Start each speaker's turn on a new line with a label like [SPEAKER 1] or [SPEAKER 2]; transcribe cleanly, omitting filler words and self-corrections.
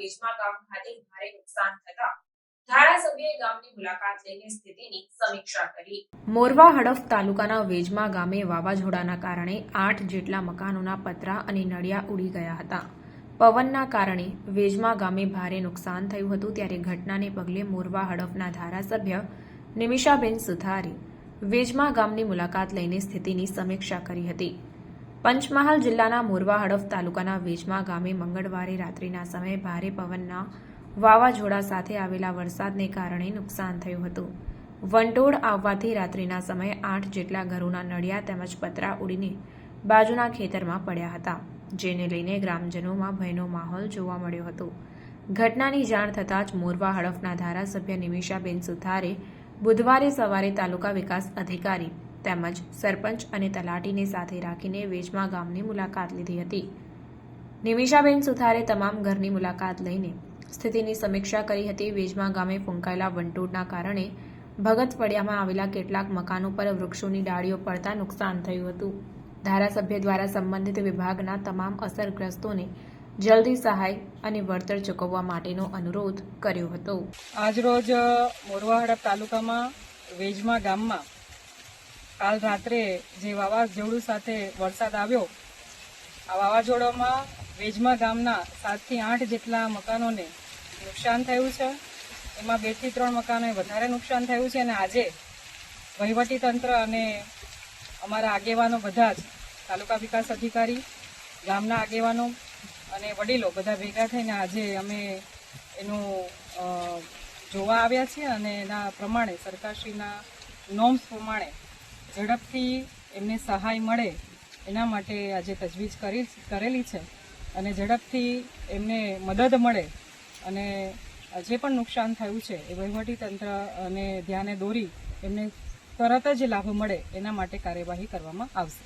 [SPEAKER 1] વેજમા ગામ ખાતે ભારે નુકસાન થતા ધારાસભ્યએ ગામની મુલાકાત લઈને સ્થિતિની સમીક્ષા કરી। મોરવા હડફ તાલુકાના વેજમા ગામે વાવાઝોડાના કારણે 8 જેટલા મકાનોના પતરા અને નળિયા ઉડી ગયા હતા। પવનના કારણે વેજમા ગામે ભારે નુકસાન થયું હતું। ત્યારે ઘટનાને પગલે મોરવા હડફના ધારાસભ્ય નિમિષાબેન સુથારે વેજમા ગામની મુલાકાત લઈને સ્થિતિની સમીક્ષા કરી હતી। પંચમહાલ જિલ્લાના મોરવા હડફ તાલુકાના વેજમા ગામે મંગળવારે રાત્રિના સમયે ભારે પવનના વાવાઝોડા સાથે આવેલા વરસાદને કારણે નુકસાન થયું હતું। વંટોળ આવવાથી રાત્રિના સમયે 8 જેટલા ઘરોના નળિયા તેમજ પતરા ઉડીને બાજુના ખેતરમાં પડ્યા હતા, જેને લઈને ગ્રામજનોમાં ભયનો માહોલ જોવા મળ્યો હતો। ઘટનાની જાણ થતાં જ મોરવા હડફના ધારાસભ્ય નિમિષાબેન સુથારે બુધવારે સવારે તાલુકા વિકાસ અધિકારી તેમજ સરપંચ અને તલાટીને સાથે રાખીને વેજમા ગામની મુલાકાત લીધી હતી। નિમિષાબેન સુથારે તમામ ઘરની મુલાકાત લઈને સ્થિતિની સમીક્ષા કરી હતી। વેજમા ગામે ફૂંકાયેલા વંટોળના કારણે ભગત ફળિયામાં આવેલા કેટલાક મકાનો પર વૃક્ષોની ડાળીઓ પડતા નુકસાન થયું હતું। ધારાસભ્ય દ્વારા સંબંધિત વિભાગના તમામ અસરગ્રસ્તોને જલ્દી સહાય અને વળતર ચૂકવવા માટેનો અનુરોધ કર્યો હતો।
[SPEAKER 2] આજરોજ મોરવા હડફ તાલુકામાં વેજમા ગામમાં કાલ રાત્રે જે વાવાઝોડું સાથે વરસાદ આવ્યો, આ વાવાઝોડામાં વેજમા ગામના 7 થી 8 જેટલા મકાનોને નુકસાન થયું છે। એમાં 2 થી 3 મકાનોને વધારે નુકસાન થયું છે અને આજે વહીવટીતંત્ર અને અમારા આગેવાનો બધા જ તાલુકા વિકાસ અધિકારી, ગામના આગેવાનો અને વડીલો બધા ભેગા થઈને આજે અમે એનું જોવા આવ્યા છીએ અને એના પ્રમાણે સરકારશ્રીના નોર્મ્સ પ્રમાણે ઝડપથી એમને સહાય મળે એના માટે આજે તજવીજ કરેલી છે અને ઝડપથી એમને મદદ મળે અને જે પણ નુકસાન થયું છે એ વહીવટીતંત્ર અને ધ્યાને દોરી એમને તરત જ લાભ મળે એના માટે કાર્યવાહી કરવામાં આવશે।